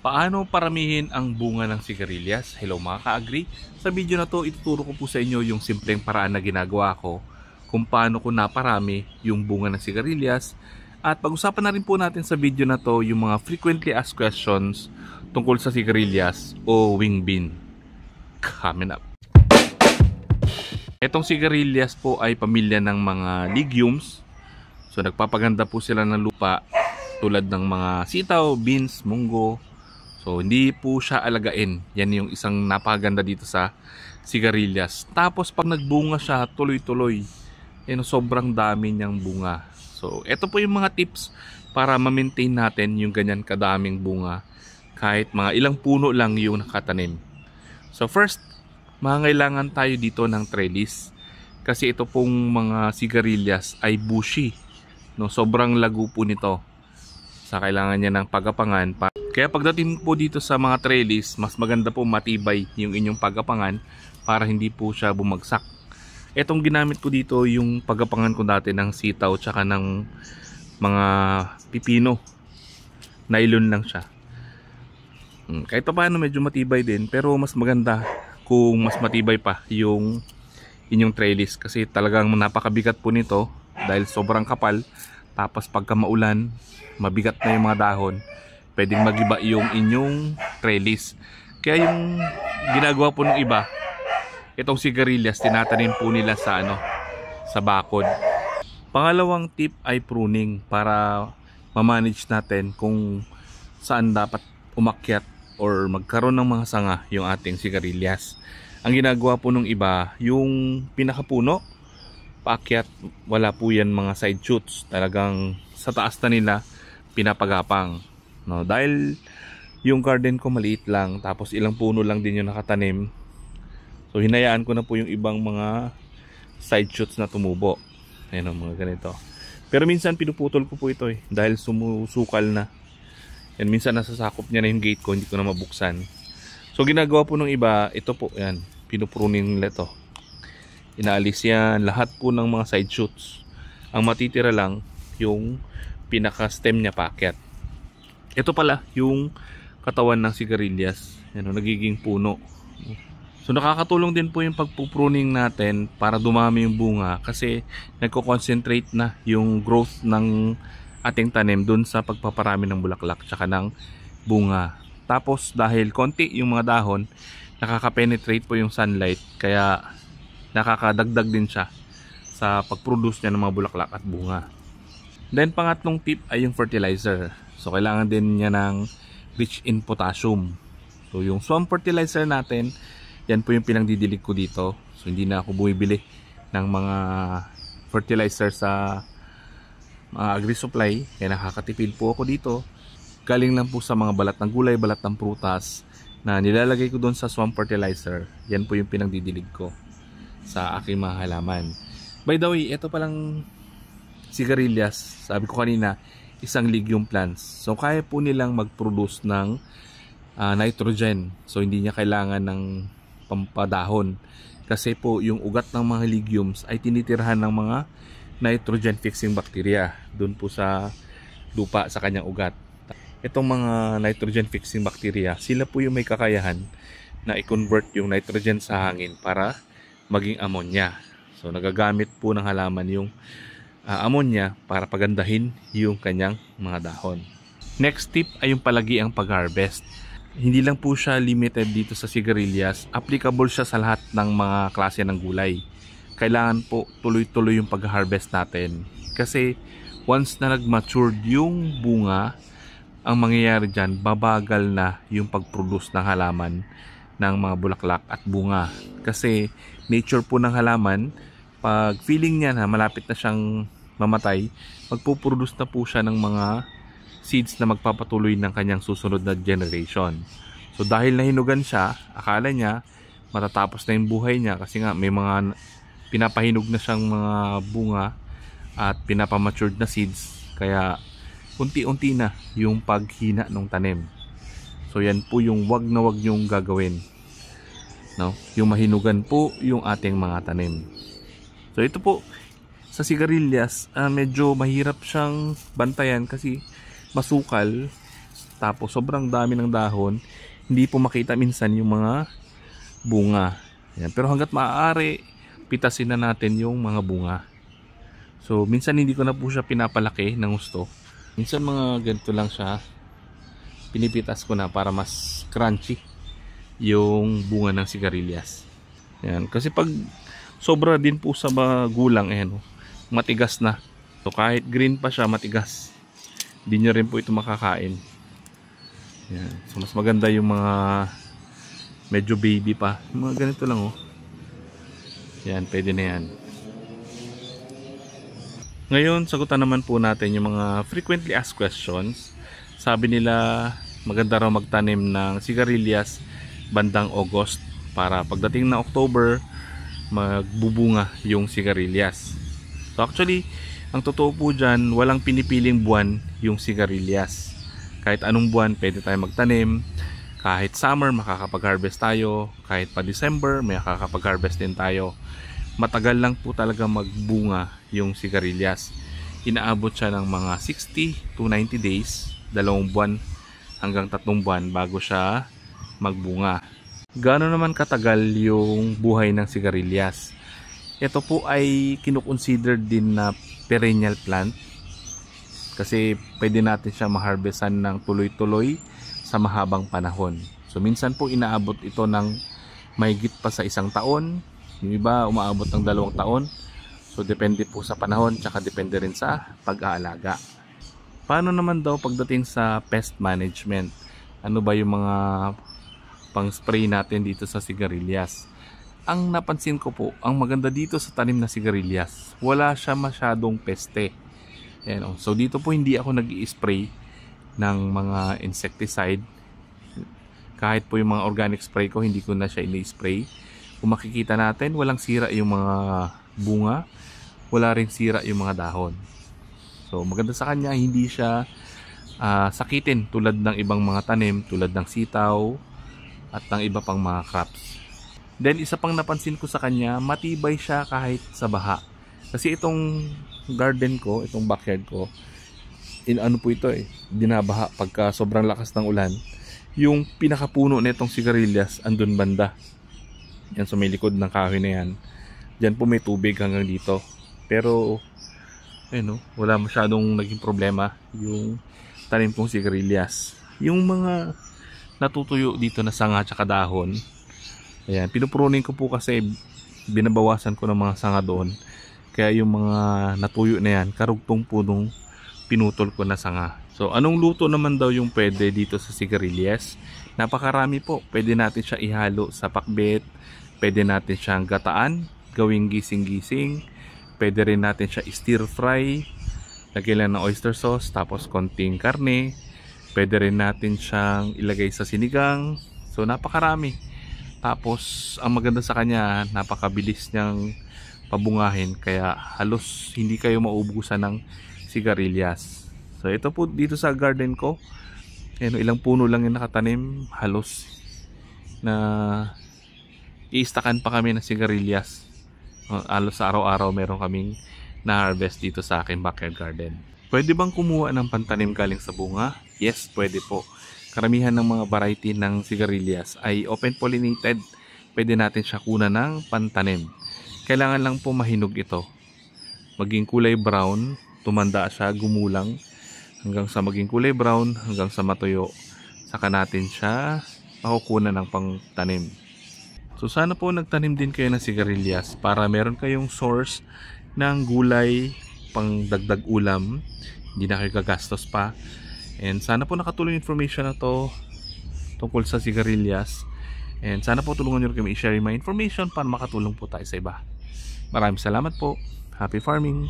Paano paramihin ang bunga ng sigarilyas? Hello mga ka-agri. Sa video na to, ituturo ko po sa inyo yung simpleng paraan na ginagawa ko kung paano ko naparami yung bunga ng sigarilyas. At pag-usapan na rin po natin sa video na to yung mga frequently asked questions tungkol sa sigarilyas o wing bean. Coming up. Itong sigarilyas po ay pamilya ng mga legumes. So nagpapaganda po sila ng lupa tulad ng mga sitaw, beans, munggo. So hindi po siya alagain. Yan yung isang napakaganda dito sa sigarilyas. Tapos pag nagbunga siya, tuloy-tuloy. Sobrang dami niyang bunga. So ito po yung mga tips para ma-maintain natin yung ganyan kadaming bunga kahit mga ilang puno lang yung nakatanim. So first, mangailangan tayo dito ng trellis. Kasi ito pong mga sigarilyas ay bushy. Sobrang lago po nito. Sa kailangan niya ng pagapangan. Kaya pagdating po dito sa mga trellis, mas maganda po matibay yung inyong pagapangan para hindi po siya bumagsak. Etong ginamit ko dito yung pagapangan ko dati ng sitaw tsaka ng mga pipino. Nylon lang siya. Kahit pa paano medyo matibay din, pero mas maganda kung mas matibay pa yung inyong trellis kasi talagang napakabigat po nito dahil sobrang kapal. Tapos pagka maulan, mabigat na yung mga dahon, pwedeng magiba yung inyong trellis. Kaya yung ginagawa po ng iba, itong sigarilyas tinatanim po nila sa sa bakod. Pangalawang tip ay pruning para ma-manage natin kung saan dapat umakyat or magkaroon ng mga sanga yung ating sigarilyas. Ang ginagawa po ng iba, yung pinakapuno paakyat, wala po yan mga side shoots. Talagang sa taas na nila pinapagapang. Dahil yung garden ko maliit lang, tapos ilang puno lang din yung nakatanim. So hinayaan ko na po yung ibang mga side shoots na tumubo. Ayan mga ganito. Pero minsan pinuputol ko po ito dahil sumusukal na. And minsan nasasakop niya na yung gate ko, hindi ko na mabuksan. So ginagawa po ng iba, ito po yan, pinupruning nila ito. Inaalis yan lahat po ng mga side shoots. Ang matitira lang yung pinaka stem niya paakyat. Ito pala yung katawan ng sigarilyas. Nagiging puno. So nakakatulong din po yung pagpupruning natin para dumami yung bunga kasi nagko-concentrate na yung growth ng ating tanim dun sa pagpaparami ng bulaklak tsaka ng bunga. Tapos dahil konti yung mga dahon, nakaka-penetrate po yung sunlight kaya nakakadagdag din siya sa pag-produce niya ng mga bulaklak at bunga. Then pangatlong tip ay yung fertilizer. So kailangan din niya ng rich in potassium. So yung swamp fertilizer natin, yan po yung pinangdidilig ko dito. So hindi na ako bumibili ng mga fertilizer sa mga agri-supply. Kaya nakakatipid po ako dito. Galing lang po sa mga balat ng gulay, balat ng prutas na nilalagay ko doon sa swamp fertilizer. Yan po yung pinangdidilig ko sa aking mga halaman. By the way, ito palang sigarilyas, sabi ko kanina, isang legume plants. So kaya po nilang mag-produce ng nitrogen. So hindi niya kailangan ng pampadahon. Kasi po yung ugat ng mga legumes ay tinitirhan ng mga nitrogen fixing bacteria doon po sa lupa sa kanyang ugat. Itong mga nitrogen fixing bacteria, sila po yung may kakayahan na i-convert yung nitrogen sa hangin para maging ammonia. So nagagamit po ng halaman yung ammonia para pagandahin yung kanyang mga dahon. Next tip ay yung palagiang pag-harvest. Hindi lang po siya limited dito sa sigarilyas, applicable siya sa lahat ng mga klase ng gulay. Kailangan po tuloy-tuloy yung pag-harvest natin. Kasi once na nag-matured yung bunga, ang mangyayari dyan, babagal na yung pag-produce ng halaman ng mga bulaklak at bunga. Kasi nature po ng halaman, pag feeling niya na malapit na siyang mamatay, magpuproduce na po siya ng mga seeds na magpapatuloy ng kanyang susunod na generation. So dahil nahinugan siya, akala niya matatapos na yung buhay niya kasi nga may mga pinapahinog na siyang mga bunga at pinapamatured na seeds. Kaya unti-unti na yung paghina ng tanim. So yan po yung wag na wag yung gagawin. Yung mahinugan po yung ating mga tanim. So ito po sa sigarilyas, medyo mahirap siyang bantayan kasi masukal. tapos sobrang dami ng dahon, hindi po makita minsan yung mga bunga. Yan. Pero hanggat maaari, pitasin na natin yung mga bunga. So minsan hindi ko na po siya pinapalaki ng gusto. Minsan mga ganito lang siya, pinipitas ko na para mas crunchy yung bunga ng sigarilyas. Yan. Kasi pag sobra din po sa magulang, matigas na. So kahit green pa siya, matigas. Hindi nyo rin po ito makakain. Yan. So mas maganda yung mga medyo baby pa. Yung mga ganito lang Yan, pwede na yan. Ngayon, sagutan naman po natin yung mga frequently asked questions. Sabi nila, maganda raw magtanim ng sigarilyas bandang August para pagdating na October, magbubunga yung sigarilyas. So actually, ang totoo po dyan, walang pinipiling buwan yung sigarilyas. Kahit anong buwan, pwede tayo magtanim. Kahit summer, makakapag-harvest tayo. Kahit pa December, may makakapag-harvest din tayo. Matagal lang po talaga magbunga yung sigarilyas. Inaabot siya ng mga 60 to 90 days, 2 buwan hanggang 3 buwan bago siya magbunga. Gaano naman katagal yung buhay ng sigarilyas? Ito po ay kinukonsider din na perennial plant kasi pwede natin siya ma-harvestan ng tuloy-tuloy sa mahabang panahon. So minsan po inaabot ito ng mahigit pa sa 1 taon, yung iba umaabot ng 2 taon. So depende po sa panahon, tsaka depende rin sa pag-aalaga. Paano naman daw pagdating sa pest management? Ano ba yung mga pang spray natin dito sa sigarilyas? Ang napansin ko po, ang maganda dito sa tanim na sigarilyas, wala siya masyadong peste. Ayan, so dito po hindi ako nag-i-spray ng mga insecticide. Kahit po yung mga organic spray ko, hindi ko na siya ini-spray. Kung makikita natin, walang sira yung mga bunga, wala rin sira yung mga dahon. So maganda sa kanya, hindi siya sakitin tulad ng ibang mga tanim, tulad ng sitaw at ng iba pang mga crops. Then isa pang napansin ko sa kanya, matibay siya kahit sa baha. Kasi itong garden ko, itong backyard ko, po ito binabaha pagka sobrang lakas ng ulan. Yung pinakapuno nitong sigarilyas andun banda. Yan sa may likod ng kahoy na yan. Diyan po may tubig hanggang dito. Pero wala masyadong naging problema yung tanim kong sigarilyas. Yung mga natutuyo dito na sanga at dahon, ayan, pinupruning ko po kasi binabawasan ko ng mga sanga doon. Kaya yung mga natuyo na yan, karugtong po nung pinutol ko na sanga. So anong luto naman daw yung pwede dito sa sigarilyas? Napakarami po. Pwede natin siya ihalo sa pakbet, pwede natin siyang gataan, gawing gising-gising, pwede rin natin siya stir fry, lagyan lang ng oyster sauce, tapos konting karne, pwede rin natin siyang ilagay sa sinigang. So napakarami. Tapos ang maganda sa kanya, napakabilis niyang pabungahin, kaya halos hindi kayo maubusan ng sigarilyas. So ito po dito sa garden ko, ilang puno lang yung nakatanim, halos na iistakan pa kami ng sigarilyas. Halos sa araw-araw meron kaming na-harvest dito sa akin backyard garden. Pwede bang kumuha ng pantanim galing sa bunga? Yes, pwede po. Karamihan ng mga variety ng sigarilyas ay open pollinated. Pwede natin siya kunan ng pantanim. Kailangan lang po mahinog ito. Maging kulay brown, tumanda siya, gumulang, hanggang sa maging kulay brown, hanggang sa matuyo. Saka natin siya makukunan ng pangtanim. So sana po nagtanim din kayo ng sigarilyas para meron kayong source ng gulay pang dagdag ulam. Hindi na kayo gagastos pa. And sana po nakatulong information na to tungkol sa sigarilyas. And sana po tulungan nyo kami i-share my information para makatulong po tayo sa iba. Maraming salamat po. Happy farming!